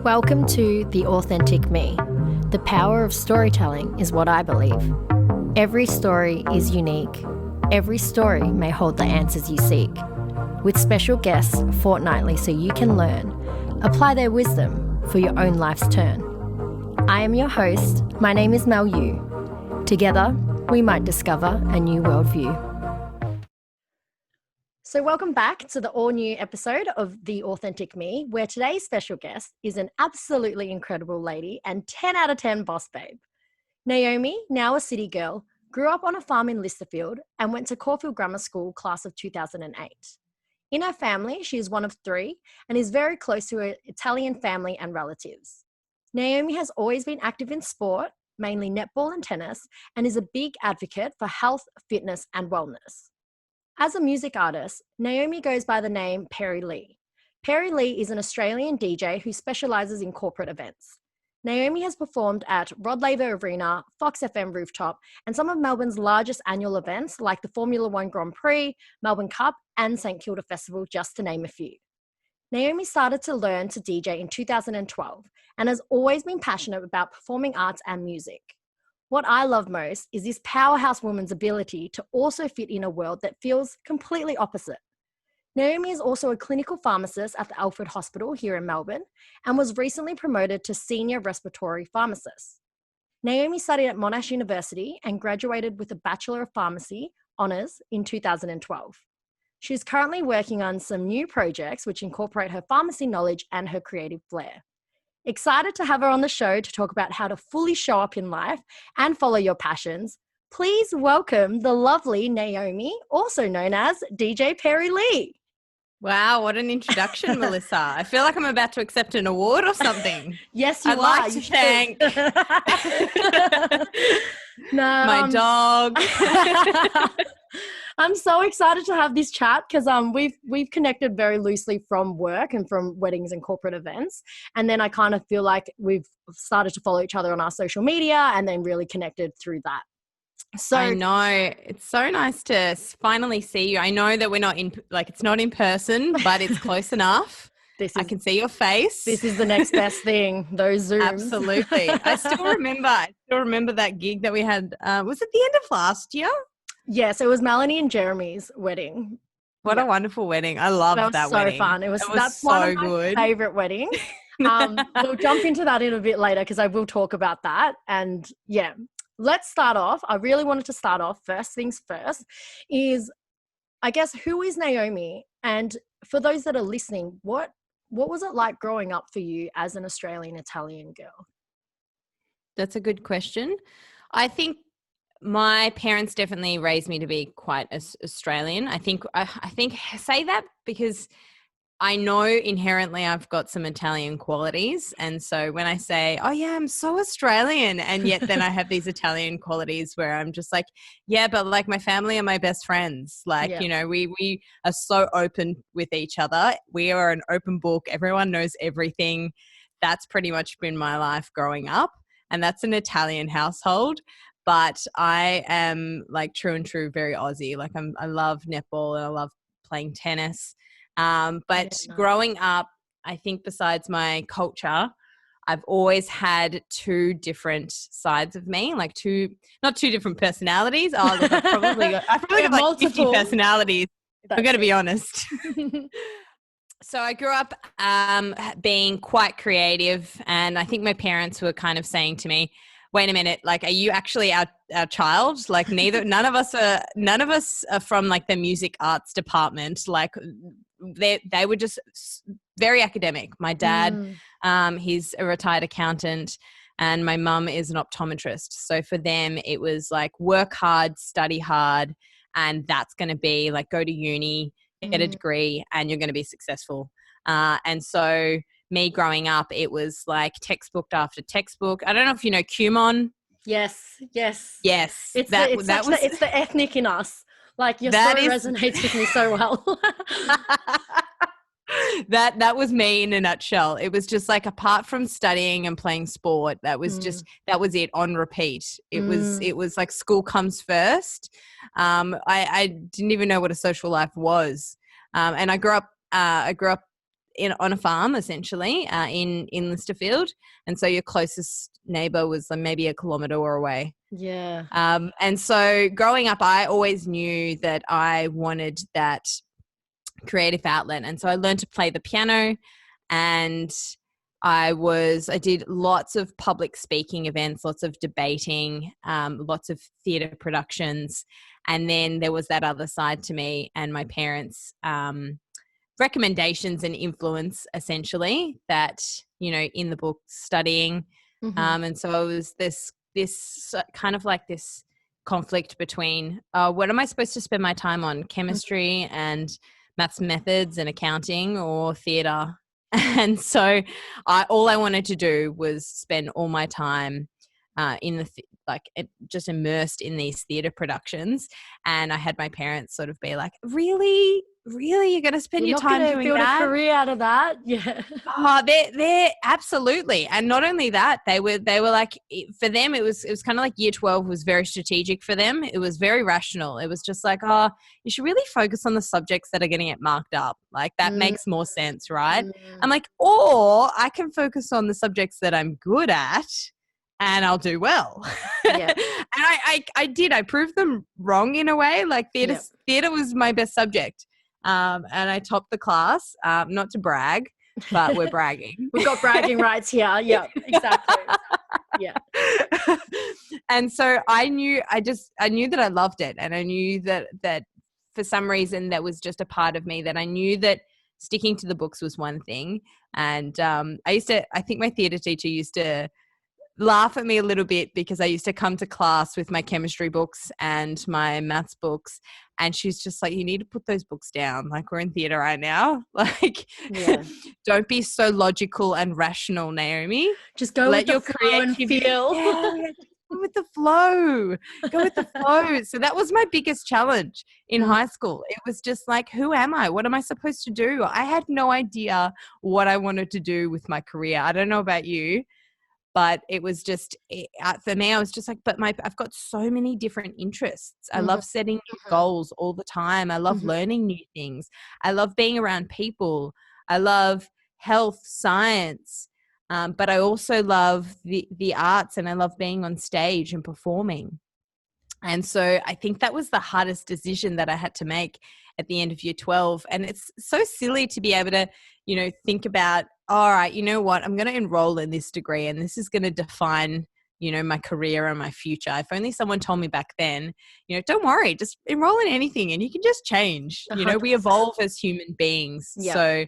Welcome to The Authentic Me. The power of storytelling is what I believe. Every story is unique. Every story may hold the answers you seek. With special guests fortnightly so you can learn, apply their wisdom for your own life's turn. I am your host. My name is Mel Yu. Together, we might discover a new worldview. So welcome back to the all-new episode of The Authentic Me, where today's special guest is an absolutely incredible lady and 10 out of 10 boss babe. Naomi, now a city girl, grew up on a farm in Listerfield and went to Caulfield Grammar School class of 2008. In her family, she is one of three and is very close to her Italian family and relatives. Naomi has always been active in sport, mainly netball and tennis, and is a big advocate for health, fitness, and wellness. As a music artist, Naomi goes by the name Perri Lee. Perri Lee is an Australian DJ who specialises in corporate events. Naomi has performed at Rod Laver Arena, Fox FM Rooftop, and some of Melbourne's largest annual events like the Formula One Grand Prix, Melbourne Cup, and St Kilda Festival, just to name a few. Naomi started to learn to DJ in 2012 and has always been passionate about performing arts and music. What I love most is this powerhouse woman's ability to also fit in a world that feels completely opposite. Naomi is also a clinical pharmacist at the Alfred Hospital here in Melbourne and was recently promoted to Senior Respiratory Pharmacist. Naomi studied at Monash University and graduated with a Bachelor of Pharmacy honours in 2012. She is currently working on some new projects which incorporate her pharmacy knowledge and her creative flair. Excited to have her on the show to talk about how to fully show up in life and follow your passions. Please welcome the lovely Naomi, also known as DJ Perri Lee. Wow, what an introduction, Melissa. I feel like I'm about to accept an award or something. Yes, you I'd are. like to thank my dog. I'm so excited to have this chat because we've connected very loosely from work and from weddings and corporate events. And then I kind of feel like we've started to follow each other on our social media and then really connected through that. So I know. It's so nice to finally see you. I know that we're not it's not in person, but it's close enough. I can see your face. This is the next best thing, those Zooms. Absolutely. I still remember that gig that we had. Was it the end of last year? Yes, it was Melanie and Jeremy's wedding. What a wonderful wedding. I loved that wedding. So fun. That's so one of my good. favourite weddings. We'll jump into that in a bit later because I will talk about that. And yeah, let's start off. I really wanted to start off, first things first, is I guess who is Naomi? And for those that are listening, what was it like growing up for you as an Australian Italian girl? That's a good question. I think my parents definitely raised me to be quite Australian. I think say that because I know inherently I've got some Italian qualities. And so when I say, oh yeah, I'm so Australian, and yet then I have these Italian qualities where I'm just like, yeah, but like my family are my best friends. Like, Yeah. you know, we are so open with each other. We are an open book. Everyone knows everything. That's pretty much been my life growing up. And that's an Italian household. But I am like true and true, very Aussie. Like I love netball and I love playing tennis. Growing up, I think besides my culture, I've always had two different sides of me, like not two different personalities. Oh, look, I've probably got like multiple 50 personalities. I'm going to be honest. So I grew up being quite creative, and I think my parents were kind of saying to me, wait a minute, like, are you actually our child? Like none of us are from like the music arts department. Like they were just very academic. My dad, he's a retired accountant, and my mum is an optometrist. So for them, it was like work hard, study hard, and that's going to be like go to uni, get a degree, and you're going to be successful. And so me growing up, it was like textbook after textbook. I don't know if you know Kumon. Yes. It's the ethnic in us. Like your story resonates with me so well. That was me in a nutshell. It was just like, apart from studying and playing sport, that was it on repeat. It was like school comes first. I didn't even know what a social life was. And I grew up on a farm essentially in Listerfield, and so your closest neighbour was maybe a kilometre away. Yeah. And so growing up, I always knew that I wanted that creative outlet, and so I learned to play the piano, and I did lots of public speaking events, lots of debating, lots of theatre productions, and then there was that other side to me and my parents' recommendations and influence, essentially, that, you know, in the book studying. And so it was this kind of like this conflict between what am I supposed to spend my time on, chemistry and maths methods and accounting, or theatre? And so all I wanted to do was spend all my time just immersed in these theatre productions. And I had my parents sort of be like, really, you're going to spend your time doing build that? a career out of that? Yeah. Oh, they're absolutely. And not only that, they were like, for them, it was kind of like year 12 was very strategic for them. It was very rational. It was just like, oh, you should really focus on the subjects that are going to get marked up. Like that makes more sense, right? I'm like, or I can focus on the subjects that I'm good at and I'll do well. Yeah. And I did. I proved them wrong in a way. Like theatre was my best subject. And I topped the class, not to brag, but we're bragging. We've got bragging rights here. Yeah, exactly. Yeah. And so I knew that I loved it. And I knew that for some reason that was just a part of me, that I knew that sticking to the books was one thing. And I think my theatre teacher used to laugh at me a little bit because I used to come to class with my chemistry books and my maths books, and she's just like, you need to put those books down. Like, we're in theatre right now. Like, don't be so logical and rational, Naomi. Just go with the flow and feel. Yeah, go with the flow. Go with the flow. So that was my biggest challenge in high school. It was just like, who am I? What am I supposed to do? I had no idea what I wanted to do with my career. I don't know about you. But it was just, for me, I was just like, I've got so many different interests. I love setting new goals all the time. I love learning new things. I love being around people. I love health, science. But I also love the arts, and I love being on stage and performing. And so I think that was the hardest decision that I had to make at the end of year 12. And it's so silly to be able to, you know, think about, all right, you know what, I'm going to enroll in this degree and this is going to define, you know, my career and my future. If only someone told me back then, you know, don't worry, just enroll in anything and you can just change. 100%. You know, we evolve as human beings. Yeah. So,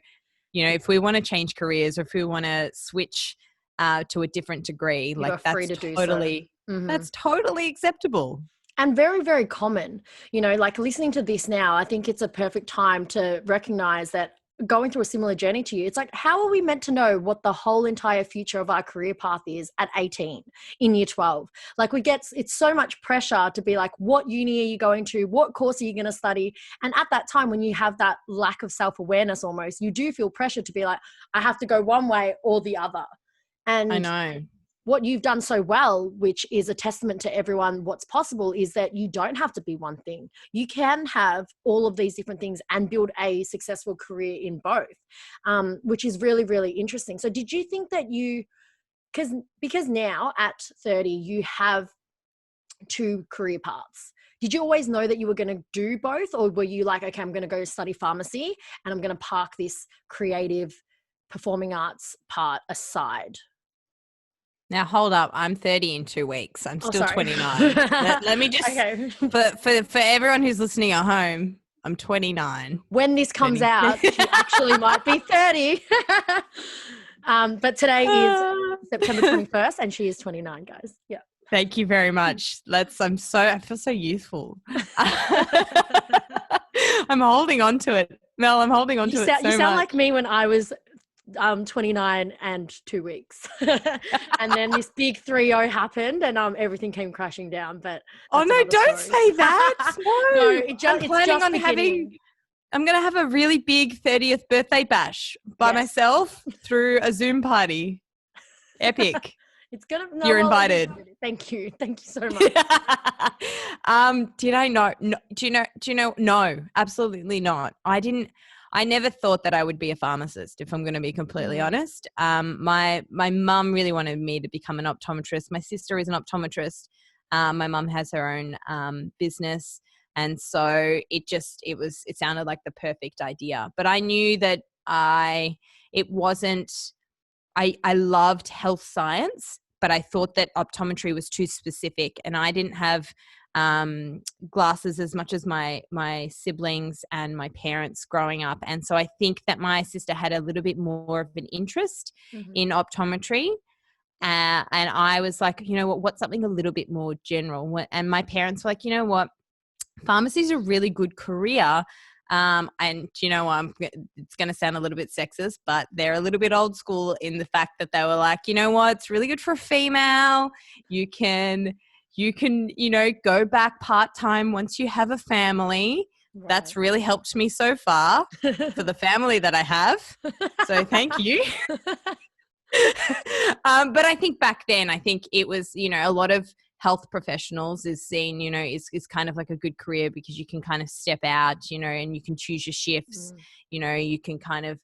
you know, if we want to change careers or if we want to switch to a different degree, like that's totally acceptable. And very, very common. You know, like listening to this now, I think it's a perfect time to recognize that going through a similar journey to you, it's like, how are we meant to know what the whole entire future of our career path is at 18 in year 12? Like it's so much pressure to be like, what uni are you going to? What course are you going to study? And at that time, when you have that lack of self-awareness almost, you do feel pressure to be like, I have to go one way or the other. And I know. What you've done so well, which is a testament to everyone what's possible, is that you don't have to be one thing. You can have all of these different things and build a successful career in both, which is really, really interesting. So did you think that because now at 30, you have two career paths. Did you always know that you were going to do both, or were you like, okay, I'm going to go study pharmacy and I'm going to park this creative performing arts part aside? Now, hold up. I'm 30 in 2 weeks. I'm still 29. Let me just, okay. For everyone who's listening at home, I'm 29. When this comes out, she actually might be 30. But today is September 21st and she is 29, guys. Yeah. Thank you very much. I feel so youthful. I'm holding on to it. Mel, I'm holding on to it so much. You sound like me when I was 29 and 2 weeks. And then this big 3-0 happened and everything came crashing down. But oh no, don't say that. No, I'm going to have a really big 30th birthday bash by myself through a Zoom party. Epic. You're invited. Thank you so much. Did I know? No, do you know? No, absolutely not. I didn't I never thought that I would be a pharmacist, if I'm going to be completely honest. My mum really wanted me to become an optometrist. My sister is an optometrist. My mum has her own business. And so it sounded like the perfect idea. But I knew that I loved health science, but I thought that optometry was too specific, and I didn't have glasses as much as my siblings and my parents growing up. And so I think that my sister had a little bit more of an interest in optometry. And I was like, you know what, what's something a little bit more general? And my parents were like, you know what, pharmacy is a really good career. And you know, it's going to sound a little bit sexist, but they're a little bit old school in the fact that they were like, you know what, it's really good for a female. You can, you know, go back part-time once you have a family. Right. That's really helped me so far for the family that I have. So thank you. But I think back then, I think it was, you know, a lot of health professionals is seen, you know, is kind of like a good career because you can kind of step out, you know, and you can choose your shifts, you know, you can kind of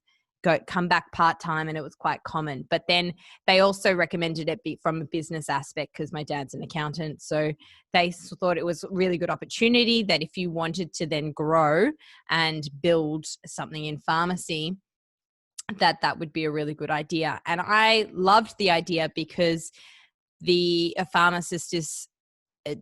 come back part-time, and it was quite common. But then they also recommended it be from a business aspect because my dad's an accountant. So they thought it was a really good opportunity that if you wanted to then grow and build something in pharmacy, that would be a really good idea. And I loved the idea because a pharmacist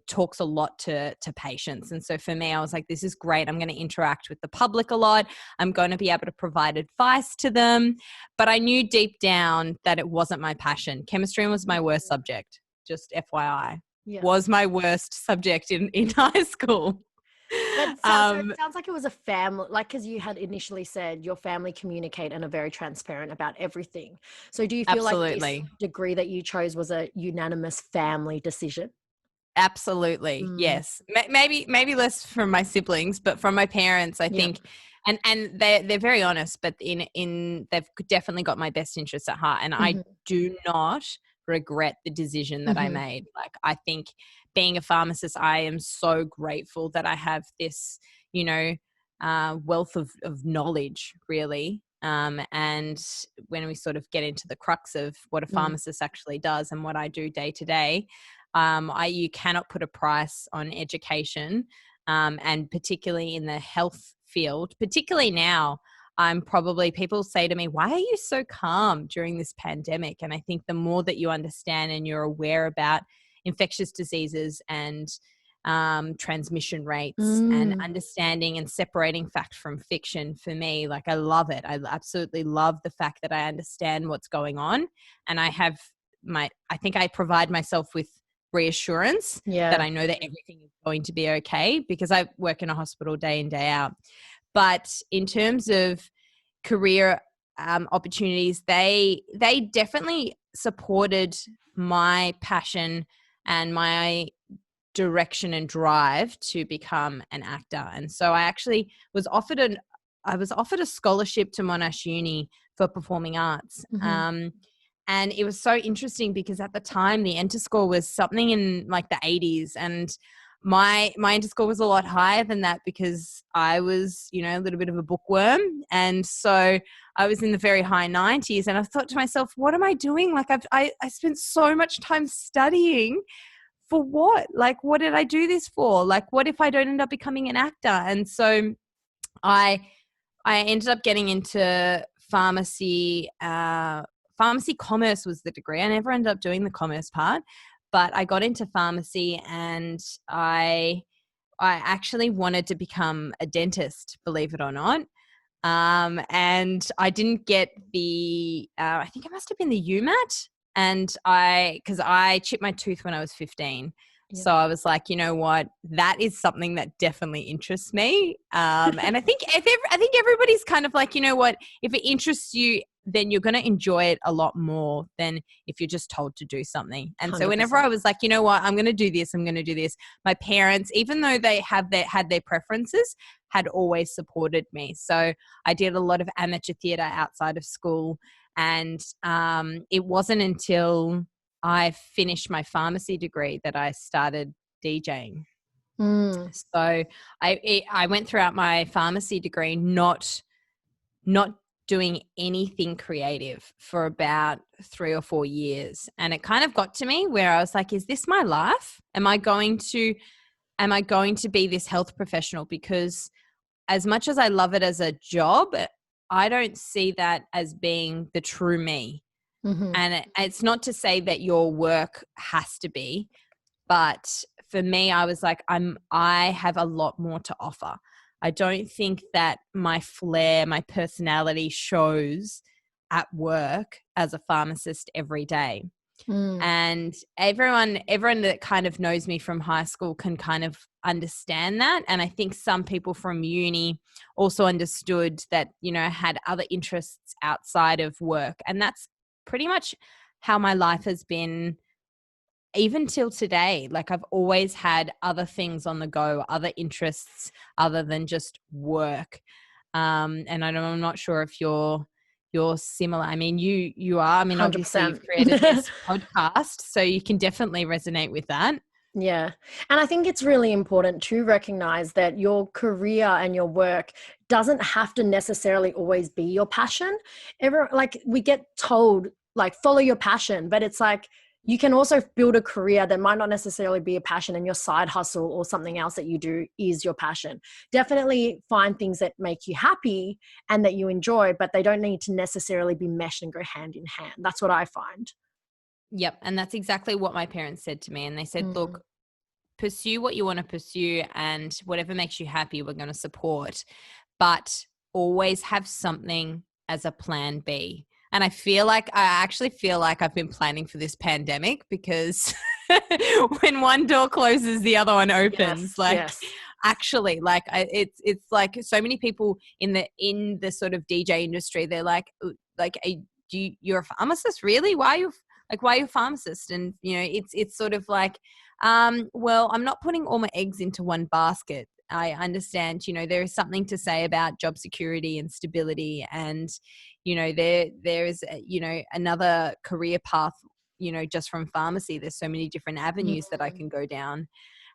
talks a lot to patients. And so for me, I was like, this is great. I'm going to interact with the public a lot. I'm going to be able to provide advice to them. But I knew deep down that it wasn't my passion. Chemistry was my worst subject, just FYI. Yeah. Was my worst subject in high school. That sounds, so it sounds like it was a family, like, because you had initially said your family communicate and are very transparent about everything. So do you feel like this degree that you chose was a unanimous family decision? Absolutely. Yes. Maybe less from my siblings, but from my parents, I think, and they're very honest, but they've definitely got my best interests at heart. And I do not regret the decision that I made. Like, I think being a pharmacist, I am so grateful that I have this, you know, wealth of knowledge, really. And when we sort of get into the crux of what a pharmacist actually does and what I do day to day, you cannot put a price on education, and particularly in the health field, particularly now. People say to me, why are you so calm during this pandemic? And I think the more that you understand and you're aware about infectious diseases and transmission rates and understanding and separating fact from fiction, for me, like, I love it. I absolutely love the fact that I understand what's going on. And I think I provide myself with reassurance that I know that everything is going to be okay, because I work in a hospital day in, day out. But in terms of career opportunities, they definitely supported my passion and my direction and drive to become an actor. And so I actually was offered a scholarship to Monash Uni for performing arts. And it was so interesting because at the time the enter score was something in like the 80s, and my enter score was a lot higher than that because I was, you know, a little bit of a bookworm. And so I was in the very high 90s, and I thought to myself, what am I doing? Like, I spent so much time studying for what? Like, what did I do this for? Like, what if I don't end up becoming an actor? And so I ended up getting into pharmacy. Pharmacy commerce was the degree. I never ended up doing the commerce part, but I got into pharmacy, and I actually wanted to become a dentist, believe it or not. And I didn't get I think it must have been the UMAT. And because I chipped my tooth when I was 15. Yeah. So I was like, you know what, that is something that definitely interests me. And I think everybody's kind of like, you know what, if it interests you, then you're going to enjoy it a lot more than if you're just told to do something. And 100%. So whenever I was like, you know what, I'm going to do this, my parents, even though they had their preferences, had always supported me. So I did a lot of amateur theatre outside of school. And it wasn't until I finished my pharmacy degree that I started DJing. So I went throughout my pharmacy degree not not doing anything creative for about 3 or 4 years. And it kind of got to me where I was like, is this my life? Am I going to be this health professional? Because as much as I love it as a job, I don't see that as being the true me. Mm-hmm. And it's not to say that your work has to be, but for me, I was like, I have a lot more to offer. I don't think that my flair, my personality shows at work as a pharmacist every day. And everyone that kind of knows me from high school can kind of understand that. And I think some people from uni also understood that, you know, I had other interests outside of work. And that's pretty much how my life has been even till today. Like, I've always had other things on the go, other interests other than just work. And I'm not sure if you're similar. I mean, you are. I mean, obviously 100%. you've created this podcast, so you can definitely resonate with that. Yeah. And I think it's really important to recognize that your career and your work doesn't have to necessarily always be your passion. Like, we get told, like, follow your passion, but it's like, you can also build a career that might not necessarily be a passion, and your side hustle or something else that you do is your passion. Definitely find things that make you happy and that you enjoy, but they don't need to necessarily be meshed and go hand in hand. That's what I find. Yep. And that's exactly what my parents said to me. And they said, look, pursue what you want to pursue, and whatever makes you happy, we're going to support, but always have something as a plan B. And I actually feel like I've been planning for this pandemic, because when one door closes, the other one opens. Actually, like, it's like so many people in the sort of DJ industry, they're like, you're a pharmacist? Really? Why are you a pharmacist? And, you know, it's sort of like, well, I'm not putting all my eggs into one basket. I understand, you know, there is something to say about job security and stability, and, you know, there is, you know, another career path, you know, just from pharmacy. There's so many different avenues that I can go down.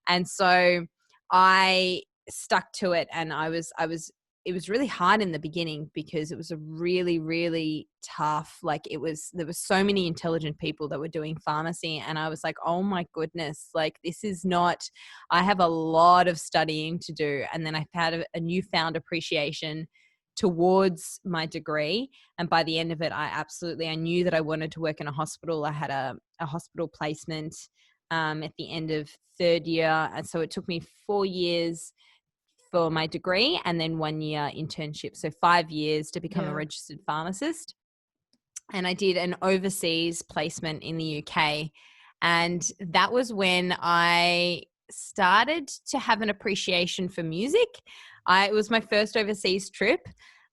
And so I stuck to it, and it was really hard in the beginning, because it was a really, really tough, like, there were so many intelligent people that were doing pharmacy. And I was like, oh my goodness, like, this is not, I have a lot of studying to do. And then I had a newfound appreciation towards my degree. And by the end of it, I knew that I wanted to work in a hospital. I had a hospital placement at the end of third year. And so it took me 4 years for my degree, and then 1 year internship. So 5 years to become a registered pharmacist. And I did an overseas placement in the UK. And that was when I started to have an appreciation for music. It was my first overseas trip.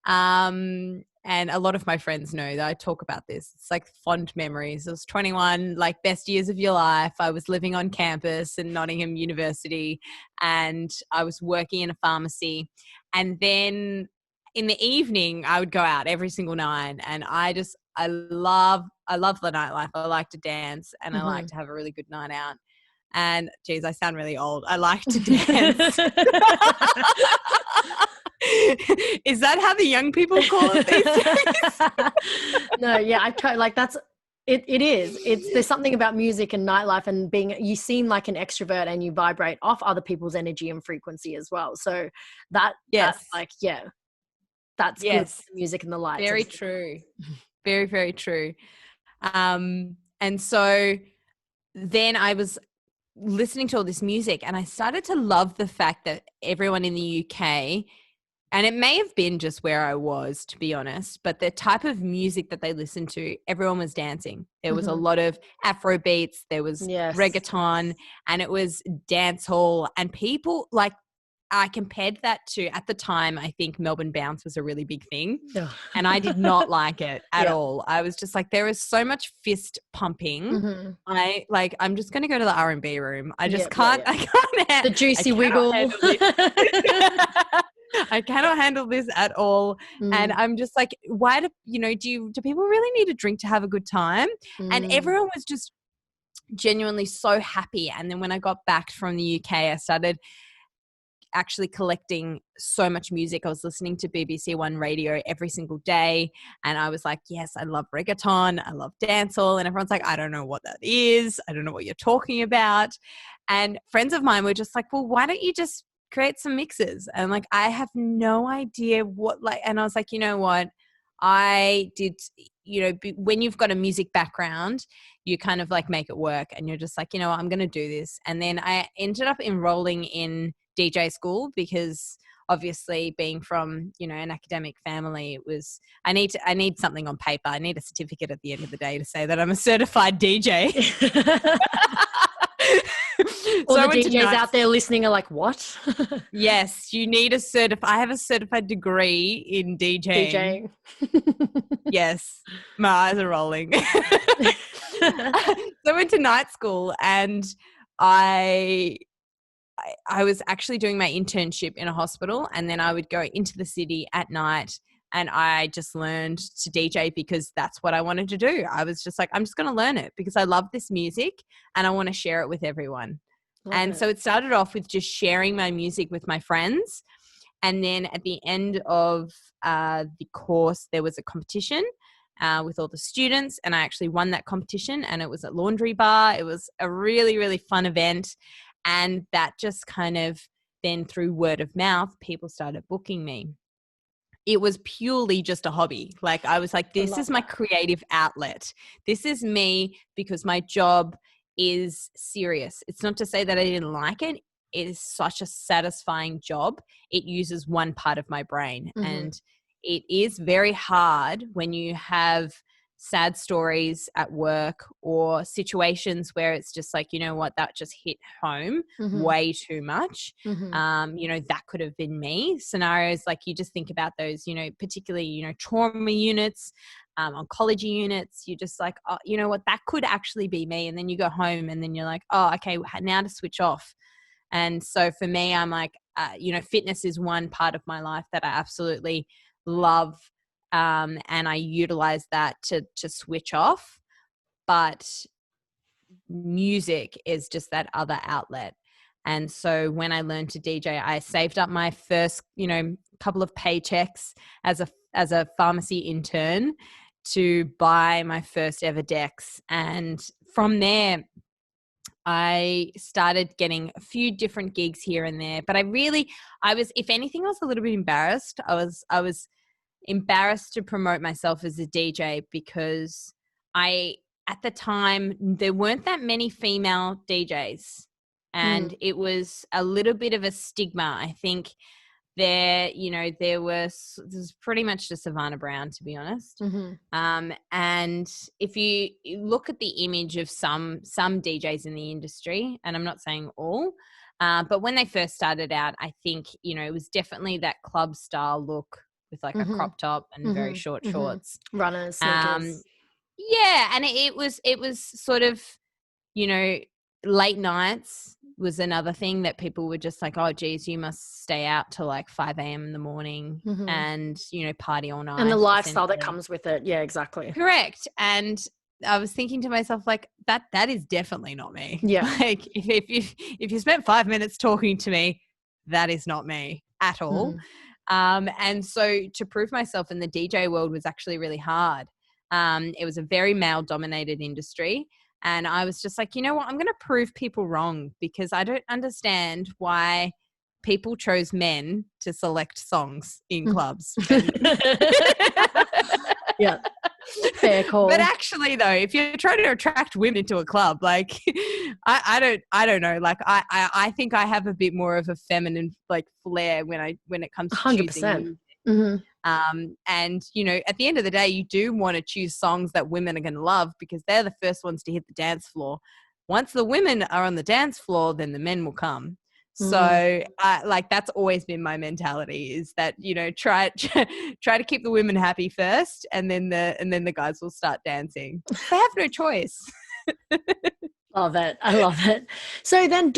And a lot of my friends know that I talk about this. It's like fond memories. I was 21, like, best years of your life. I was living on campus in Nottingham University, and I was working in a pharmacy. And then in the evening, I would go out every single night. And I love the nightlife. I like to dance, and I like to have a really good night out. And geez, I sound really old. I like to dance. Is that how the young people call it these days? No, yeah, I totally, like, that's it. It is. There's something about music and nightlife, and you seem like an extrovert, and you vibrate off other people's energy and frequency as well. So that's like, that's good for the music and the lights. Very true. Very, very true. And so then I was listening to all this music, and I started to love the fact that everyone in the UK, and it may have been just where I was, to be honest, but the type of music that they listened to, everyone was dancing. There was a lot of Afro beats, there was reggaeton, and it was dance hall. And people, like, I compared that to, at the time, I think Melbourne bounce was a really big thing. And I did not like it at all. I was just like, there is so much fist pumping. I'm just going to go to the R&B room. I just can't. I can't. The juicy wiggle. I cannot handle this at all. And I'm just like, why do people really need a drink to have a good time? And everyone was just genuinely so happy. And then when I got back from the UK, I started actually collecting so much music. I was listening to BBC One radio every single day. And I was like, yes, I love reggaeton. I love dancehall. And everyone's like, I don't know what that is. I don't know what you're talking about. And friends of mine were just like, well, why don't you just create some mixes? And like, I have no idea what, like, and I was like, you know what? I did, when you've got a music background, you kind of like make it work, and you're just like, you know what, I'm going to do this. And then I ended up enrolling in DJ school because obviously being from, an academic family, it was, I need something on paper. I need a certificate at the end of the day to say that I'm a certified DJ. All the DJs out there listening are like, what? Yes, you need I have a certified degree in DJing. Yes, my eyes are rolling. So I went to night school, and I was actually doing my internship in a hospital, and then I would go into the city at night, and I just learned to DJ because that's what I wanted to do. I was just like, I'm just going to learn it because I love this music and I want to share it with everyone. So it started off with just sharing my music with my friends. And then at the end of the course, there was a competition with all the students, and I actually won that competition, and it was at Laundry Bar. It was a really, really fun event. And that just kind of then through word of mouth, people started booking me. It was purely just a hobby. Like I was like, this is my creative outlet. This is me because my job is serious. It's not to say that I didn't like it. It is such a satisfying job. It uses one part of my brain. Mm-hmm. And it is very hard when you have sad stories at work or situations where it's just like, you know what, that just hit home way too much. That could have been me. Scenarios like you just think about those, particularly, trauma units, oncology units. You're just like, oh, you know what, that could actually be me. And then you go home and then you're like, oh, okay, now to switch off. And so for me, I'm like, fitness is one part of my life that I absolutely love. And I utilize that to switch off. But music is just that other outlet. And so when I learned to DJ, I saved up my first, couple of paychecks as a pharmacy intern to buy my first ever decks. And from there, I started getting a few different gigs here and there. But if anything, I was a little bit embarrassed. I was embarrassed to promote myself as a DJ because at the time, there weren't that many female DJs, and it was a little bit of a stigma. I think there was pretty much just Savannah Brown, to be honest. And if you look at the image of some DJs in the industry, and I'm not saying all, but when they first started out, I think, it was definitely that club style look with like a crop top and very short shorts. Runners, sneakers. Yeah. And it was sort of, late nights was another thing that people were just like, oh, geez, you must stay out till like 5 a.m. in the morning and, party all night. And the lifestyle that comes with it. Yeah, exactly. Correct. And I was thinking to myself, like, that is definitely not me. Yeah. Like if you spent 5 minutes talking to me, that is not me at all. And so to prove myself in the DJ world was actually really hard. It was a very male-dominated industry. And I was just like, you know what, I'm going to prove people wrong because I don't understand why people chose men to select songs in clubs. Yeah. Fair call. But actually though, if you're trying to attract women into a club, like I don't know. Like I think I have a bit more of a feminine like flair when it comes to 100%. choosing music. And at the end of the day, you do want to choose songs that women are going to love because they're the first ones to hit the dance floor. Once the women are on the dance floor, then the men will come. So that's always been my mentality is that, try to keep the women happy first and then the guys will start dancing. They have no choice. Love it. I love it. So then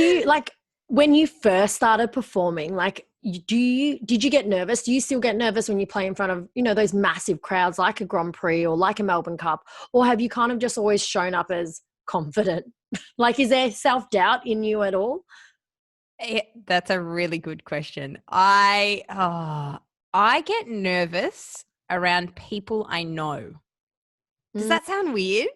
when you first started performing, did you get nervous? Do you still get nervous when you play in front of, those massive crowds like a Grand Prix or like a Melbourne Cup? Or have you kind of just always shown up as confident? Is there self-doubt in you at all? That's a really good question. I get nervous around people I know. Does Mm, that sound weird?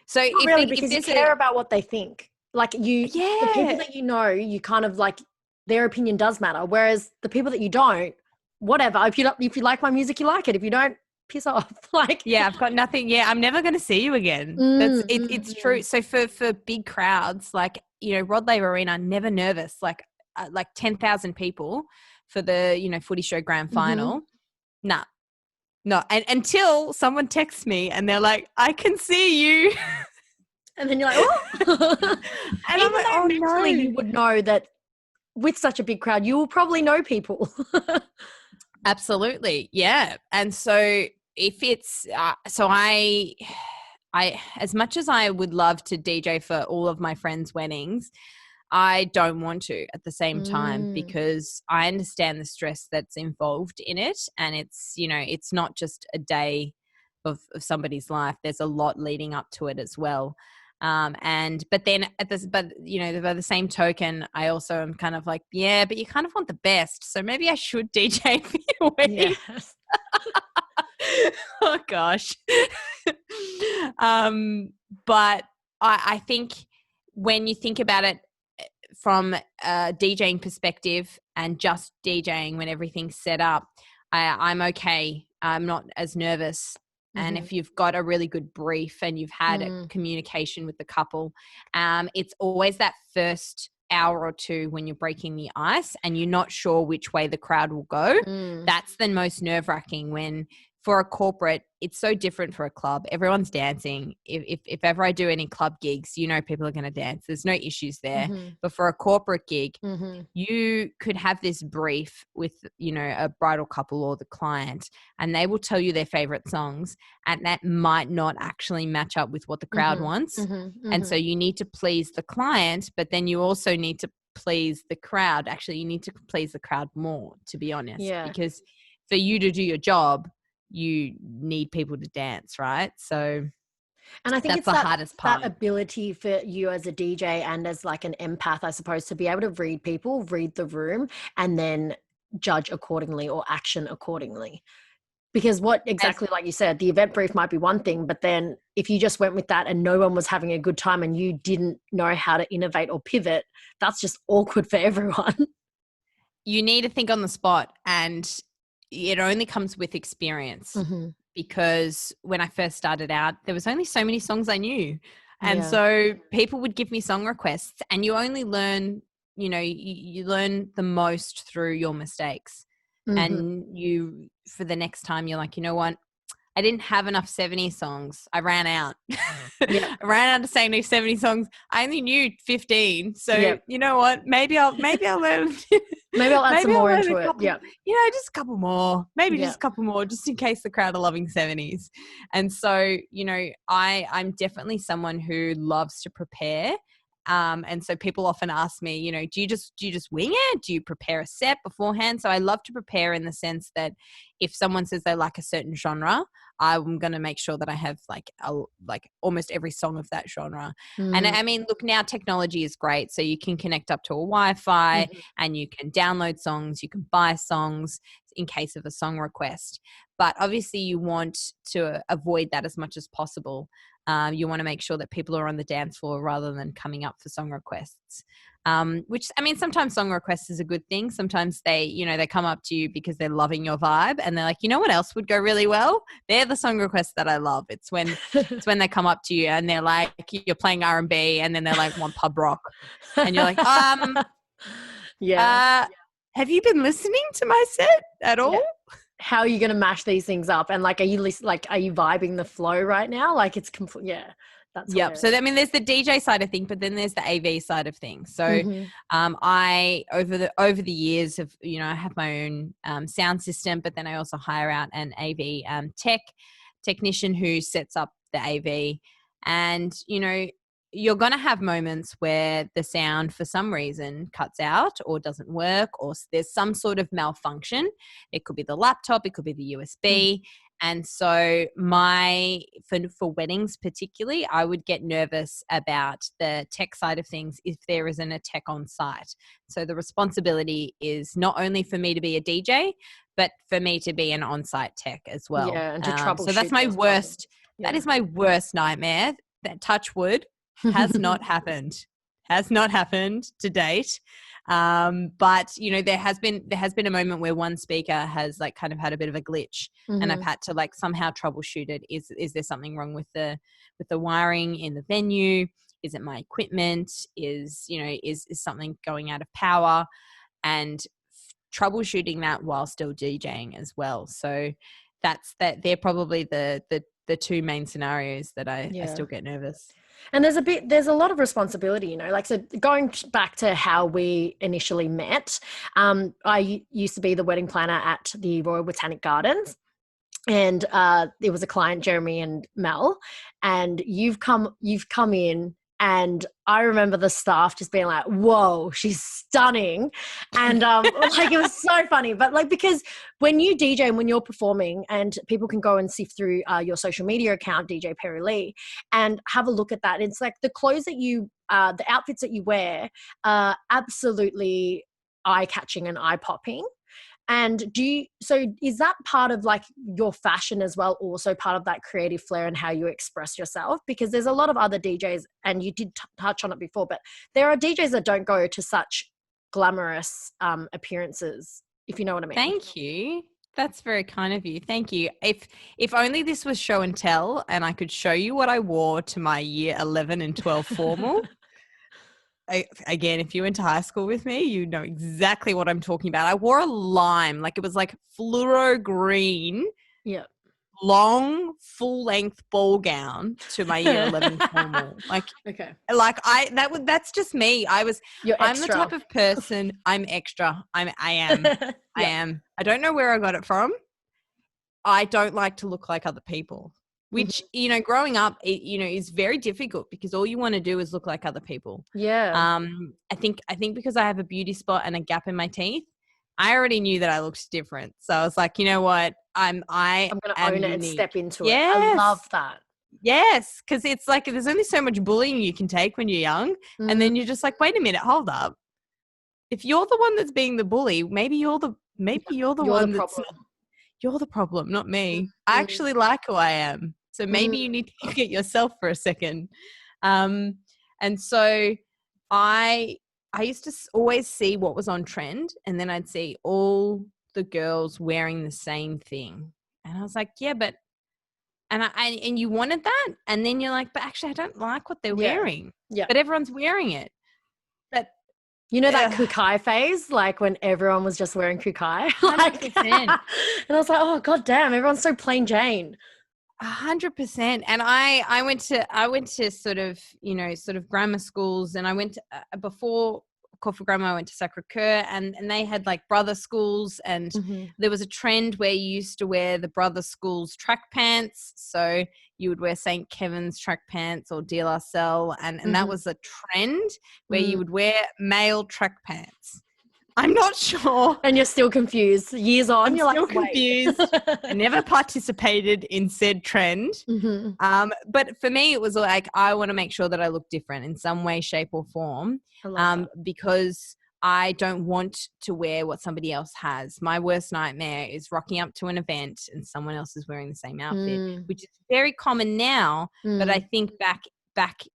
So not really, because you care about what they think. Like the people that you know, you kind of like their opinion does matter. Whereas the people that you don't, whatever. If you like my music, you like it. If you don't, piss off. Like yeah, I've got nothing. Yeah, I'm never going to see you again. It's true. So for big crowds, like, Rod Laver Arena, never nervous. Like 10,000 people for the footy show grand final. Nah, no. And until someone texts me and they're like, "I can see you," and then you're like, oh. and Even I'm like, though "Oh mentally no." you would know that with such a big crowd, you will probably know people. Absolutely. Yeah. And so if it's, I, as much as I would love to DJ for all of my friends' weddings, I don't want to at the same time, because I understand the stress that's involved in it. And it's not just a day of somebody's life. There's a lot leading up to it as well. But then by the same token, I also am kind of like, yeah, but you kind of want the best. So maybe I should DJ for your wedding. Yes. Oh gosh. But I think when you think about it from a DJing perspective and just DJing when everything's set up, I'm okay. I'm not as nervous. And if you've got a really good brief and you've had a communication with the couple, it's always that first hour or two when you're breaking the ice and you're not sure which way the crowd will go. That's the most nerve-wracking. When for a corporate, it's so different. For a club, everyone's dancing. If ever I do any club gigs, people are going to dance. There's no issues there. But for a corporate gig, you could have this brief with, a bridal couple or the client, and they will tell you their favorite songs, and that might not actually match up with what the crowd wants. And so you need to please the client, but then you also need to please the crowd. Actually, you need to please the crowd more, to be honest, because for you to do your job, you need people to dance, right? So, and I think that's it's the hardest part. That ability for you as a DJ and as like an empath, I suppose, to be able to read people, read the room, and then judge accordingly or action accordingly. Because like you said, the event brief might be one thing, but then if you just went with that and no one was having a good time and you didn't know how to innovate or pivot, that's just awkward for everyone. You need to think on the spot, and it only comes with experience. Because when I first started out, there was only so many songs I knew. And so people would give me song requests, and you only learn, you learn the most through your mistakes. And for the next time, you're like, you know what? I didn't have enough 70 songs. I ran out. I ran out of saying 70 songs. I only knew 15. So you know what? Maybe I'll learn. Maybe I'll add some more into it. Couple, just a couple more. Maybe just a couple more, just in case the crowd are loving 70s. And so, I'm definitely someone who loves to prepare. And so people often ask me, do you just wing it? Do you prepare a set beforehand? So I love to prepare in the sense that if someone says they like a certain genre, I'm going to make sure that I have like almost every song of that genre. And I mean, look, now technology is great. So you can connect up to a Wi-Fi and you can download songs, you can buy songs in case of a song request. But obviously you want to avoid that as much as possible. You want to make sure that people are on the dance floor rather than coming up for song requests. Which, I mean, sometimes song requests is a good thing. Sometimes they come up to you because they're loving your vibe and they're like, you know what else would go really well? They're the song requests that I love. It's when they come up to you and they're like, you're playing R&B and then they're like, want pub rock. And you're like, have you been listening to my set at all? How are you going to mash these things up? And like, are you vibing the flow right now? Like it's complete. That's hilarious. So I mean, there's the DJ side of things, but then there's the AV side of things. So I over the years have, I have my own sound system, but then I also hire out an AV technician who sets up the AV. And you're going to have moments where the sound for some reason cuts out or doesn't work, or there's some sort of malfunction. It could be the laptop, it could be the USB. And so for weddings particularly, I would get nervous about the tech side of things if there isn't a tech on site. So the responsibility is not only for me to be a DJ, but for me to be an on-site tech as well. Yeah, and to troubleshoot. So that's my worst. That is my worst nightmare. That, touch wood, has not happened. Has not happened to date. But you know, there has been a moment where one speaker has like kind of had a bit of a glitch, and I've had to like somehow troubleshoot it. Is there something wrong with the wiring in the venue? Is it my equipment? Is something going out of power? And troubleshooting that while still DJing as well. So they're probably the two main scenarios that I still get nervous. And there's a lot of responsibility, you know, like, so going back to how we initially met, I used to be the wedding planner at the Royal Botanic Gardens. And it was a client, Jeremy and Mel, and you've come in, and I remember the staff just being like, whoa, she's stunning. And like, it was so funny. But like, because when you DJ and when you're performing, and people can go and sift through your social media account, DJ Perri Lee, and have a look at that. It's like the clothes that the outfits that you wear are absolutely eye-catching and eye-popping. And so is that part of like your fashion as well, also part of that creative flair and how you express yourself? Because there's a lot of other DJs, and you did touch on it before, but there are DJs that don't go to such glamorous appearances, if you know what I mean. Thank you. That's very kind of you. Thank you. If only this was show and tell and I could show you what I wore to my year 11 and 12 formal. Again, if you went to high school with me, you know exactly what I'm talking about. I wore a lime, like it was like fluoro green, long, full-length ball gown to my year 11 formal. Like, okay, like that's just me. I'm the type of person. I'm extra. I am. I am. I don't know where I got it from. I don't like to look like other people. Which, you know, growing up, is very difficult because all you want to do is look like other people. Yeah. I think because I have a beauty spot and a gap in my teeth, I already knew that I looked different. So I was like, you know what? I'm going to own it and step into it. Yes. I love that. Yes. Because it's like there's only so much bullying you can take when you're young. And then you're just like, wait a minute, hold up. If you're the one that's being the bully, maybe you're the one that's not. You're the problem, not me. I actually like who I am. So maybe you need to look at yourself for a second. And so I used to always see what was on trend, and then I'd see all the girls wearing the same thing. And I was like, yeah, but and you wanted that, and then you're like, but actually I don't like what they're wearing. Yeah. But everyone's wearing it. But you know that kukai phase, like when everyone was just wearing kukai? Like, and I was like, oh god damn, everyone's so plain Jane. 100%. And I went to sort of grammar schools, and I went to, before Corfu Grammar, I went to Sacre-Cœur, and they had like brother schools, and there was a trend where you used to wear the brother schools track pants. So you would wear St. Kevin's track pants or De La Salle, and that was a trend where you would wear male track pants. I'm not sure. And you're still confused. Years on, you're still like, confused. I never participated in said trend. But for me, it was like, I want to make sure that I look different in some way, shape or form, because I don't want to wear what somebody else has. My worst nightmare is rocking up to an event and someone else is wearing the same outfit, which is very common now. But I think back,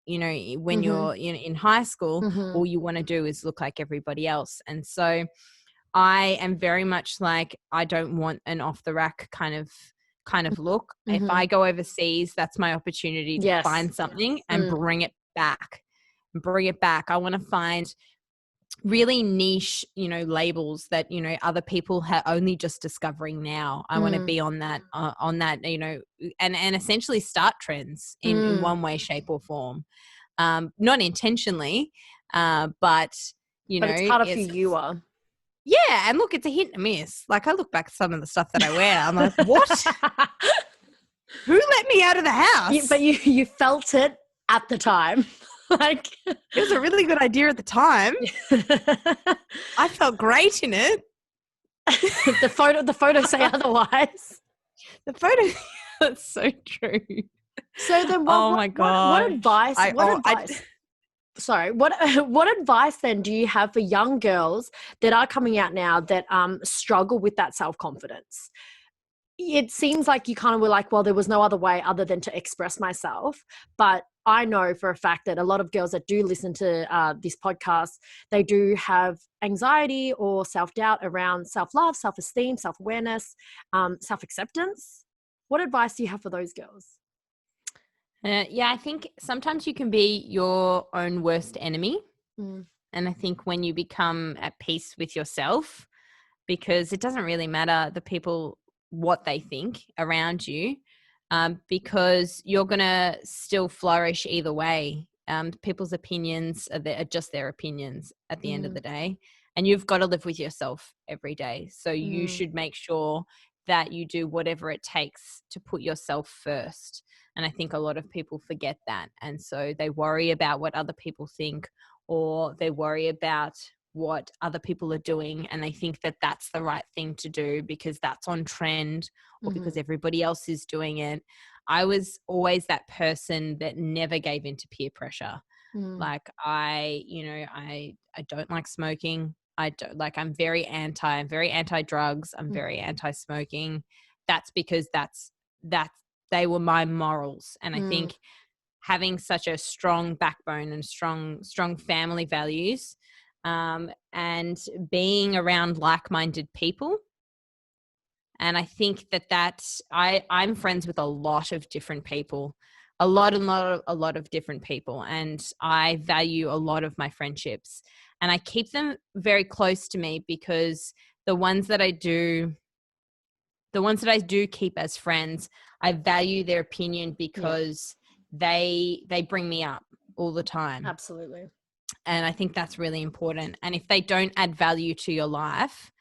you know, when you're in high school, all you want to do is look like everybody else. And so I am very much like, I don't want an off the rack kind of look. If I go overseas, that's my opportunity to find something and bring it back. I want to find really niche, you know, labels that, you know, other people are only just discovering now. I want to be on that, you know, and essentially start trends in one way, shape or form. Not intentionally, but, you know. It's part of who you are. Yeah. And look, it's a hit and a miss. Like I look back at some of the stuff that I wear. I'm like, what? Who let me out of the house? But you felt it at the time. Like, it was a really good idea at the time. I felt great in it. The photos say otherwise. The photo, that's so true. So then Oh my God. what advice, sorry, what advice then do you have for young girls that are coming out now that struggle with that self-confidence? It seems like you kind of were like, well, there was no other way other than to express myself. But I know for a fact that a lot of girls that do listen to this podcast, they do have anxiety or self-doubt around self-love, self-esteem, self-awareness, self-acceptance. What advice do you have for those girls? Yeah, I think sometimes you can be your own worst enemy. Mm. And I think when you become at peace with yourself, because it doesn't really matter the people, what they think around you, because you're going to still flourish either way. People's opinions are just their opinions at the end of the day. And you've got to live with yourself every day. So you should make sure that you do whatever it takes to put yourself first. And I think a lot of people forget that. And so they worry about what other people think, or they worry about what other people are doing, and they think that that's the right thing to do because that's on trend or because everybody else is doing it. I was always that person that never gave into peer pressure. Like I don't like smoking. I'm very anti-drugs. I'm very anti-smoking. That's because they were my morals. And I think having such a strong backbone and strong family values, and being around like-minded people. And I think that I'm friends with a lot of different people, a lot of different people. And I value a lot of my friendships, and I keep them very close to me because the ones that I do keep as friends, I value their opinion because they bring me up all the time. Absolutely. And I think that's really important. And if they don't add value to your life,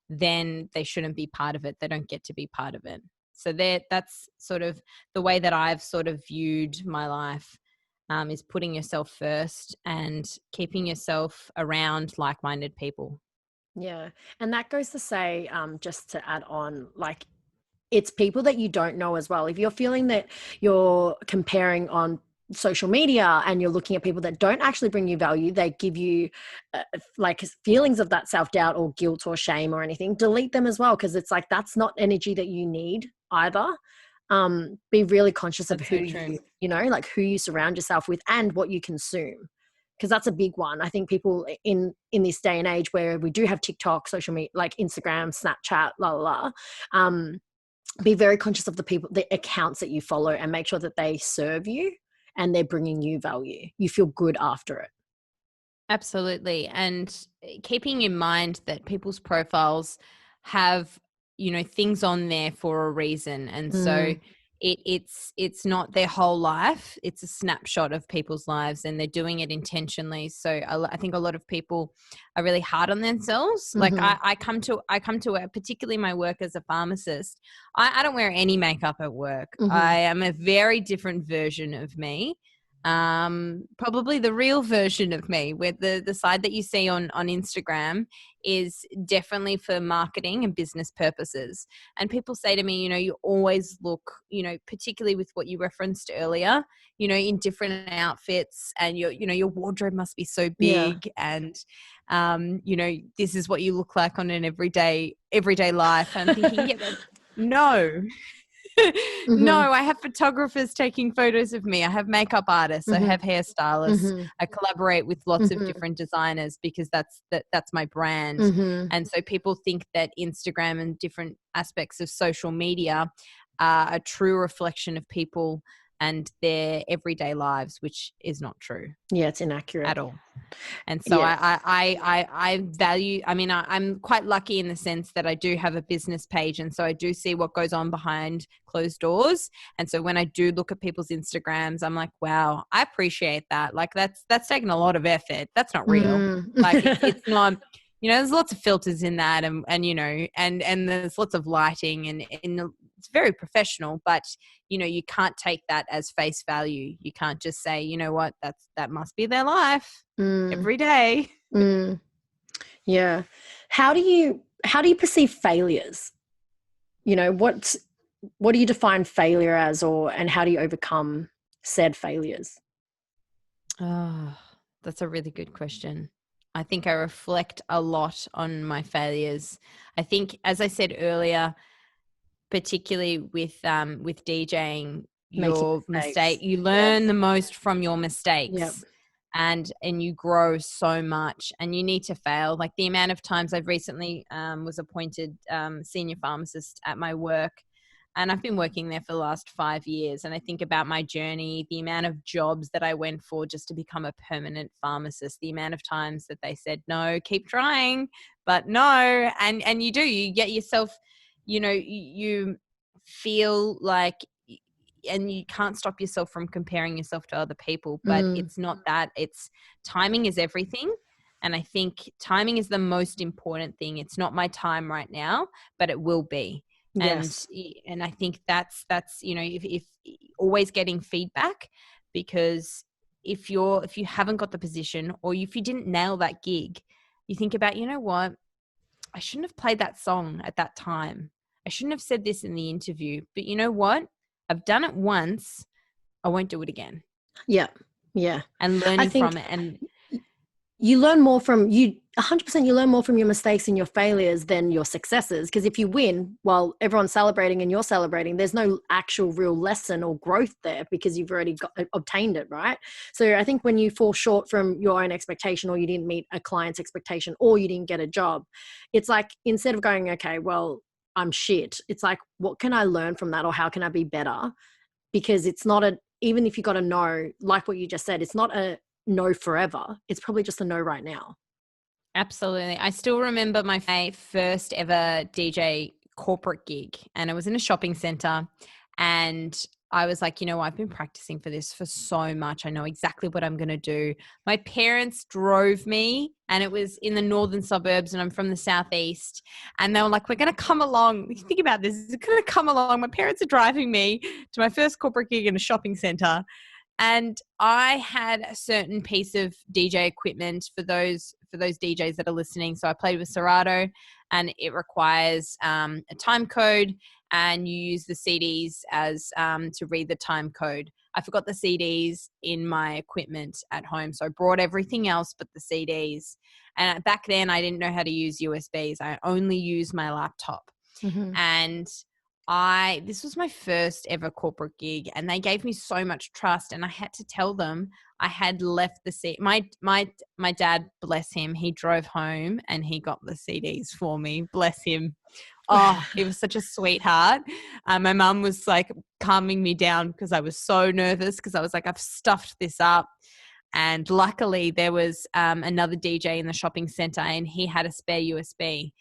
then they shouldn't be part of it. They don't get to be part of it. So that's sort of the way that I've sort of viewed my life, is putting yourself first and keeping yourself around like-minded people. Yeah. And that goes to say, just to add on, like, it's people that you don't know as well. If you're feeling that you're comparing on social media and you're looking at people that don't actually bring you value, they give you like feelings of that self-doubt or guilt or shame or anything, delete them as well, because it's like that's not energy that you need either. Be really conscious of who like who you surround yourself with and what you consume, because that's a big one. I think people in this day and age where we do have TikTok, social media like Instagram, Snapchat, be very conscious of the accounts that you follow and make sure that they serve you and they're bringing you value. You feel good after it. Absolutely. And keeping in mind that people's profiles have, things on there for a reason. And so it's not their whole life. It's a snapshot of people's lives, and they're doing it intentionally. So I think a lot of people are really hard on themselves. Like I come to it, particularly my work as a pharmacist. I don't wear any makeup at work. I am a very different version of me. Probably the real version of me, where the side that you see on Instagram is definitely for marketing and business purposes. And people say to me, you always look, particularly with what you referenced earlier, in different outfits, and your wardrobe must be so big. And this is what you look like on an everyday life. And I'm thinking, no. No, I have photographers taking photos of me. I have makeup artists. I have hairstylists. I collaborate with lots of different designers because that's my brand. And so people think that Instagram and different aspects of social media are a true reflection of people and their everyday lives, which is not true. Yeah, it's inaccurate at all. And so I value, I'm quite lucky in the sense that I do have a business page, and so I do see what goes on behind closed doors. And so when I do look at people's Instagrams, I'm like, wow, I appreciate that. Like that's taken a lot of effort. That's not real. Like it's not, there's lots of filters in that, and and there's lots of lighting, and it's very professional, but you can't take that as face value. You can't just say, you know what, that must be their life every day. Yeah. How do you perceive failures? what do you define failure as, and how do you overcome said failures? Oh, that's a really good question. I think I reflect a lot on my failures. I think, as I said earlier, particularly with DJing, your mistake, you learn the most from your mistakes. Yep. And you grow so much, and you need to fail. Like the amount of times I've recently was appointed senior pharmacist at my work, and I've been working there for the last 5 years. And I think about my journey, the amount of jobs that I went for just to become a permanent pharmacist, the amount of times that they said, no, keep trying, but no. And you get yourself, you feel like, and you can't stop yourself from comparing yourself to other people, but it's not that. It's timing is everything. And I think timing is the most important thing. It's not my time right now, but it will be. Yes. And I think that's, if always getting feedback, because if you haven't got the position, or if you didn't nail that gig, you think about, you know what, I shouldn't have played that song at that time. I shouldn't have said this in the interview, but you know what? I've done it once. I won't do it again. Yeah. Yeah. And learning from it. And you learn more from 100%, you learn more from your mistakes and your failures than your successes. Because if you win while everyone's celebrating and you're celebrating, there's no actual real lesson or growth there, because you've already obtained it, right? So I think when you fall short from your own expectation, or you didn't meet a client's expectation, or you didn't get a job, it's like, instead of going, okay, well, I'm shit, it's like, what can I learn from that, or how can I be better? Because it's not even if you got a no, like what you just said, it's not a no forever. It's probably just a no right now. Absolutely. I still remember my first ever DJ corporate gig, and it was in a shopping center, and I was like, I've been practicing for this for so much. I know exactly what I'm going to do. My parents drove me, and it was in the northern suburbs, and I'm from the southeast. And they were like, we're going to come along. Think about this. It's going to come along. My parents are driving me to my first corporate gig in a shopping center. And I had a certain piece of DJ equipment for those DJs that are listening. So I played with Serato, and it requires a time code, and you use the CDs as to read the time code. I forgot the CDs in my equipment at home, so I brought everything else but the CDs. And back then, I didn't know how to use USBs. I only used my laptop. Mm-hmm. And this was my first ever corporate gig, and they gave me so much trust, and I had to tell them I had left the seat. My dad, bless him, he drove home and he got the CDs for me. Bless him. Oh, he was such a sweetheart. My mum was like calming me down because I was so nervous, because I was like, I've stuffed this up. And luckily there was another DJ in the shopping center, and he had a spare USB,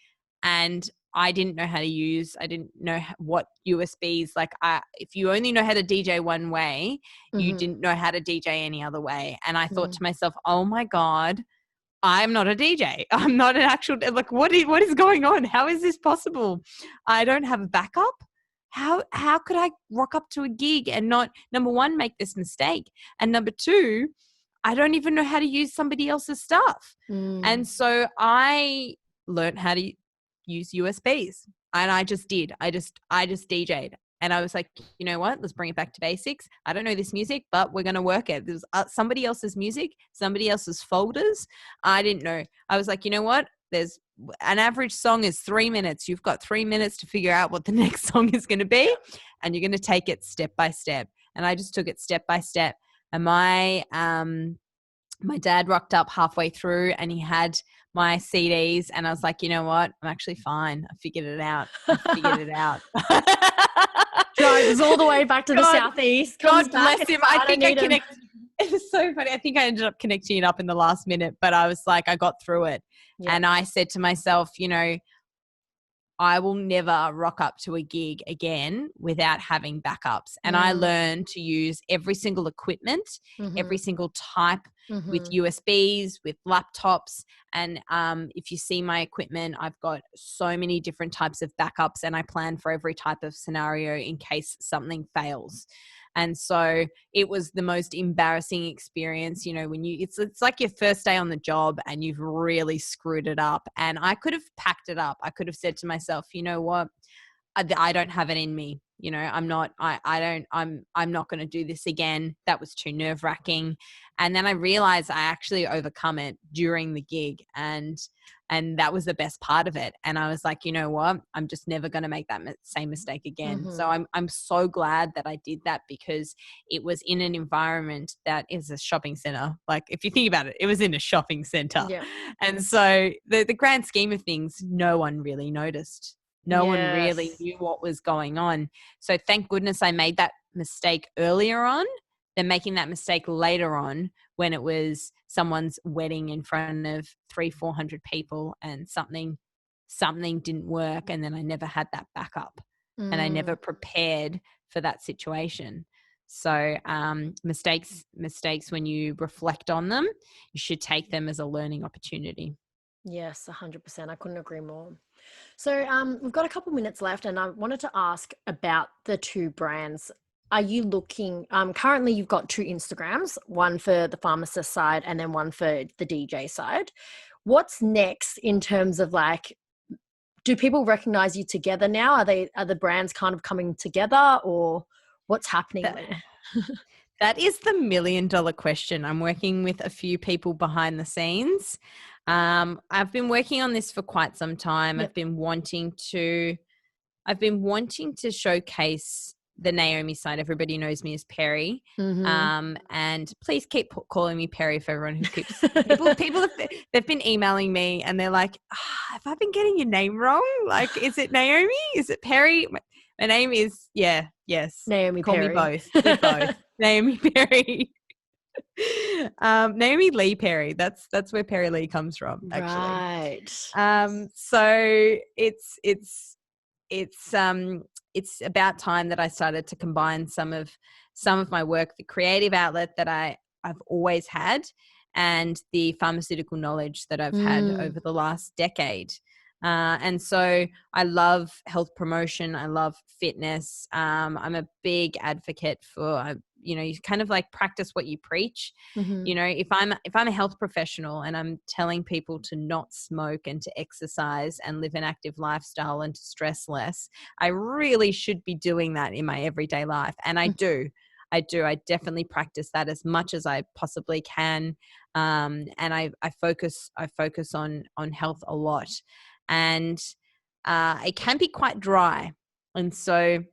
and I didn't know how to use. I didn't know what USBs, if you only know how to DJ one way, you didn't know how to DJ any other way. And I thought to myself, oh my God, I'm not a DJ. I'm not an actual, what is going on? How is this possible? I don't have a backup. How could I rock up to a gig and not, number one, make this mistake? And number two, I don't even know how to use somebody else's stuff. And so I learned how to use USBs, and I just did. I just DJ'd, and I was like, you know what? Let's bring it back to basics. I don't know this music, but we're going to work it. There's somebody else's music, somebody else's folders. I didn't know. I was like, you know what? There's an average song is 3 minutes. You've got 3 minutes to figure out what the next song is going to be, and you're going to take it step by step. And I just took it step by step. And my dad rocked up halfway through, and he had my CDs, and I was like, you know what? I'm actually fine. I figured it out. Drives all the way back to the southeast. God bless him. I think I connected. It was so funny. I think I ended up connecting it up in the last minute, but I was like, I got through it. Yeah. And I said to myself, I will never rock up to a gig again without having backups. And I learned to use every single equipment, every single type, with USBs, with laptops. And if you see my equipment, I've got so many different types of backups, and I plan for every type of scenario in case something fails. And so it was the most embarrassing experience, when it's like your first day on the job and you've really screwed it up. And I could have packed it up. I could have said to myself, you know what? I don't have it in me. You know, I'm not going to do this again. That was too nerve-wracking. And then I realized I actually overcome it during the gig, and that was the best part of it. And I was like, you know what? I'm just never going to make that same mistake again. Mm-hmm. So I'm so glad that I did that, because it was in an environment that is a shopping center. Like, if you think about it, it was in a shopping center. Yeah. And so the grand scheme of things, no one really noticed. No one really knew what was going on. So thank goodness I made that mistake earlier on than making that mistake later on, when it was someone's wedding in front of 300-400 people and something didn't work, and then I never had that backup, and I never prepared for that situation. So mistakes, when you reflect on them, you should take them as a learning opportunity. Yes, 100%. I couldn't agree more. So we've got a couple minutes left, and I wanted to ask about the two brands. Are you looking, currently you've got two Instagrams, one for the pharmacist side and then one for the DJ side. What's next in terms of, like, do people recognize you together now? Are the brands kind of coming together, or what's happening there? That is the $1 million question. I'm working with a few people behind the scenes. I've been working on this for quite some time. Yep. I've been wanting to showcase the Naomi side. Everybody knows me as Perri. Mm-hmm. And please keep calling me Perri for everyone who keeps people they've been emailing me and they're like, have I been getting your name wrong? Like, is it Naomi? Is it Perri? My name is, yes. Naomi Call Perri. me both. Do both. Naomi Perri. Naomi Lee Perri. That's where Perri Lee comes from, actually. Right. So it's about time that I started to combine some of my work, the creative outlet that I've always had, and the pharmaceutical knowledge that I've had over the last decade. And so I love health promotion. I love fitness. I'm a big advocate for, you kind of like practice what you preach. Mm-hmm. You know, if I'm a health professional and I'm telling people to not smoke and to exercise and live an active lifestyle and to stress less, I really should be doing that in my everyday life. And I do. I definitely practice that as much as I possibly can. And I focus on health a lot. And it can be quite dry. And so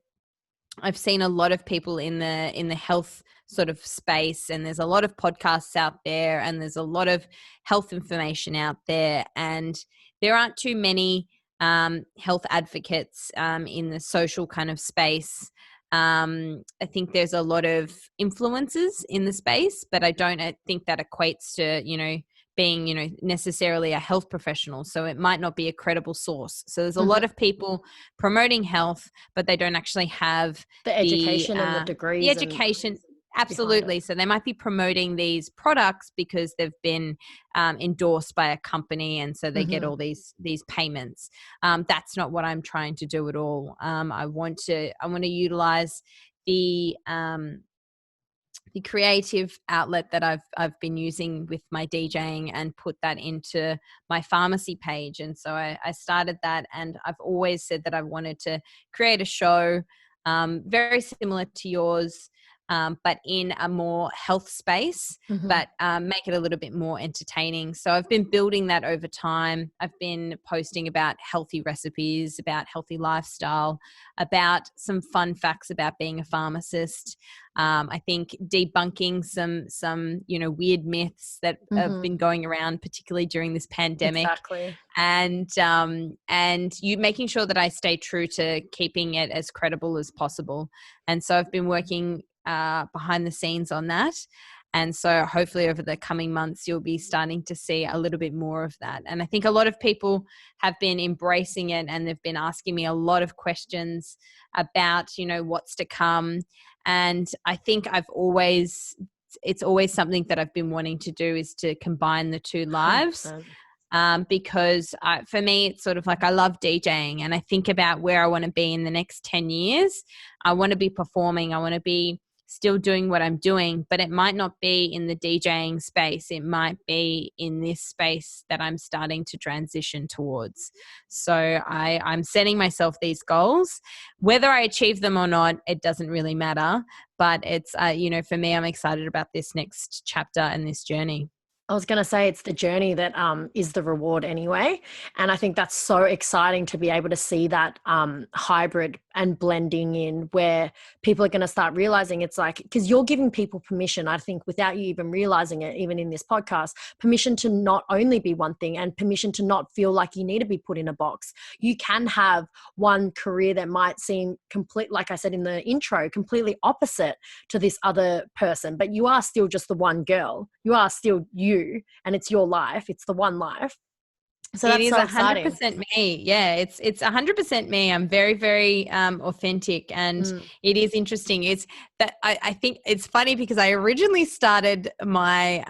I've seen a lot of people in the health sort of space, and there's a lot of podcasts out there, and there's a lot of health information out there, and there aren't too many health advocates in the social kind of space. I think there's a lot of influencers in the space, but I don't think that equates to, being, necessarily a health professional. So it might not be a credible source. So there's a lot of people promoting health, but they don't actually have the education and the degrees. The education. Absolutely. So they might be promoting these products because they've been endorsed by a company, and so they get all these payments. That's not what I'm trying to do at all. I want to utilize the creative outlet that I've been using with my DJing and put that into my pharmacy page. And so I started that, and I've always said that I wanted to create a show very similar to yours, but in a more health space, but make it a little bit more entertaining. So I've been building that over time. I've been posting about healthy recipes, about healthy lifestyle, about some fun facts about being a pharmacist. I think debunking some weird myths that have been going around, particularly during this pandemic. Exactly. And you making sure that I stay true to keeping it as credible as possible. And so I've been working behind the scenes on that. And so hopefully over the coming months, you'll be starting to see a little bit more of that. And I think a lot of people have been embracing it, and they've been asking me a lot of questions about, what's to come. And I think it's always something that I've been wanting to do, is to combine the two lives. 100%. Because for me, it's sort of like, I love DJing, and I think about where I want to be in the next 10 years. I want to be performing. I want to be still doing what I'm doing, but it might not be in the DJing space. It might be in this space that I'm starting to transition towards. So I'm setting myself these goals. Whether I achieve them or not, it doesn't really matter. But it's, for me, I'm excited about this next chapter and this journey. I was going to say it's the journey that is the reward anyway. And I think that's so exciting to be able to see that hybrid and blending in where people are going to start realizing it's like, because you're giving people permission, I think, without you even realizing it, even in this podcast, permission to not only be one thing and permission to not feel like you need to be put in a box. You can have one career that might seem complete, like I said in the intro, completely opposite to this other person, but you are still just the one girl. You are still you. And it's your life. It's the one life. So it is so 100% me. Yeah, it's 100% me. I'm very, very authentic, and it is interesting. It's that I think it's funny because I originally started my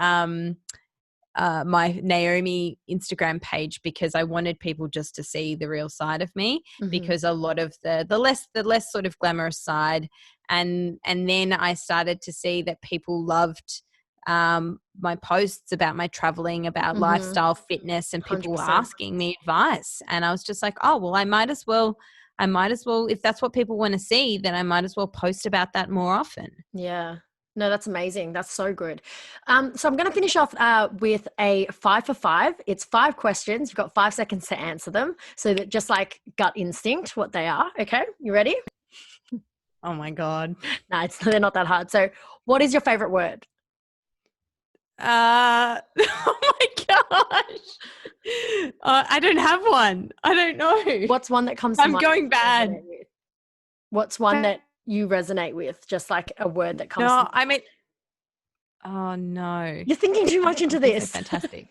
my Naomi Instagram page because I wanted people just to see the real side of me, because a lot of the less sort of glamorous side, and then I started to see that people loved my posts about my traveling, about lifestyle, fitness, and people 100%. were asking me advice. And I was just like, oh, well, I might as well, if that's what people want to see, then I might as well post about that more often. Yeah. No, that's amazing. That's so good. So I'm going to finish off with a 5 for 5. It's 5 questions. You've got 5 seconds to answer them. So that just like gut instinct, what they are. Okay. You ready? Oh my God. No, they're not that hard. So what is your favorite word? Oh my gosh. I don't have one. I don't know. What's one that comes to mind? I'm going bad. What's one that you resonate with? Just like a word that comes to mind. I mean, oh no. You're thinking too much into this. Fantastic.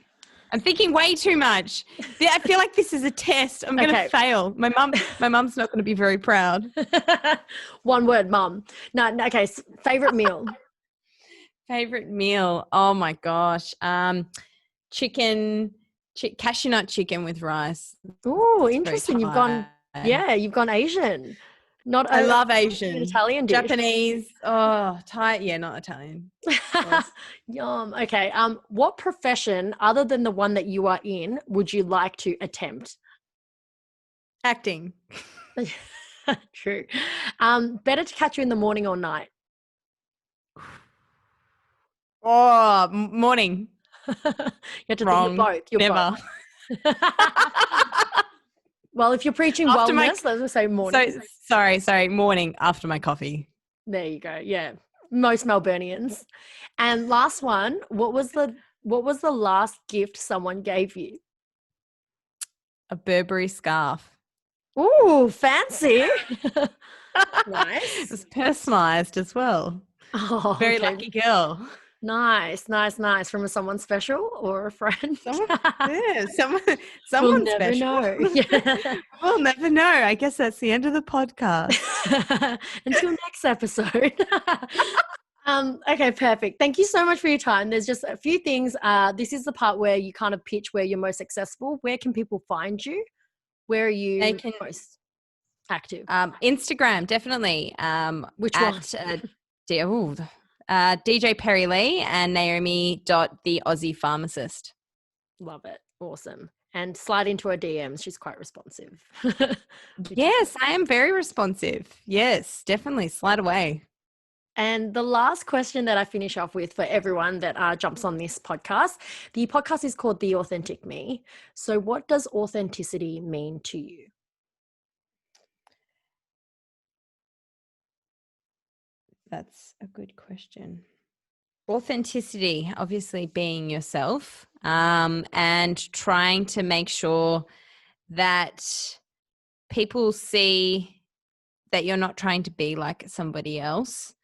I'm thinking way too much. Yeah, I feel like this is a test. I'm going to fail. My mum's not going to be very proud. One word, mum. No, okay. Favorite meal. Favorite meal. Oh my gosh. Chicken, cashew nut chicken with rice. Oh, interesting. You've gone Asian. I love Asian. Italian dish. Japanese. Oh, Thai. Yeah, not Italian. Yum. Okay. What profession other than the one that you are in would you like to attempt? Acting. True. Better to catch you in the morning or night? Oh, morning. You have to Wrong. think you're both. Never. Well, if you're preaching wellness, let's say morning. Sorry, morning after my coffee. There you go. Yeah, most Melburnians. And last one, what was the last gift someone gave you? A Burberry scarf. Ooh, fancy. Nice. It was personalised as well. Oh, very lucky girl. Nice. From someone special or a friend? Someone we'll special. Never know. Yeah. We'll never know. I guess that's the end of the podcast. Until next episode. Okay, perfect. Thank you so much for your time. There's just a few things. This is the part where you kind of pitch where you're most successful. Where can people find you? Where are you most active? Instagram, definitely. Which one? DJ Perri Lee and Naomi the Aussie Pharmacist. Love it. Awesome. And slide into her DMs. She's quite responsive. Yes, I am very responsive. Yes, definitely. Slide away. And the last question that I finish off with for everyone that jumps on this podcast, the podcast is called The Authentic Me. So what does authenticity mean to you? That's a good question. Authenticity, obviously being yourself, and trying to make sure that people see that you're not trying to be like somebody else,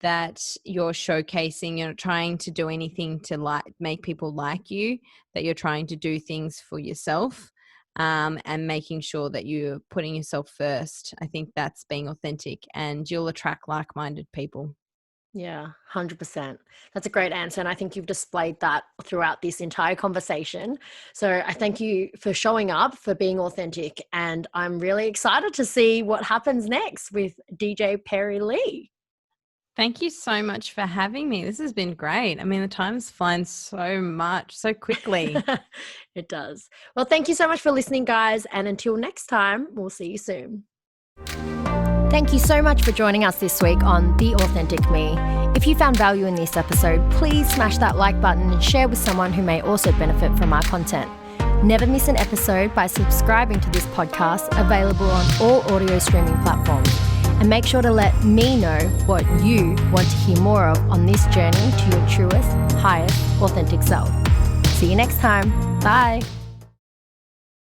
that you're showcasing, you're not trying to do anything to make people like you, that you're trying to do things for yourself. And making sure that you're putting yourself first. I think that's being authentic, and you'll attract like-minded people. Yeah, 100%. That's a great answer. And I think you've displayed that throughout this entire conversation. So I thank you for showing up, for being authentic. And I'm really excited to see what happens next with DJ Perri Lee. Thank you so much for having me. This has been great. I mean, the time's flying so quickly. It does. Well, thank you so much for listening, guys. And until next time, we'll see you soon. Thank you so much for joining us this week on The Authentic Me. If you found value in this episode, please smash that like button and share with someone who may also benefit from our content. Never miss an episode by subscribing to this podcast, available on all audio streaming platforms. And make sure to let me know what you want to hear more of on this journey to your truest, highest, authentic self. See you next time. Bye.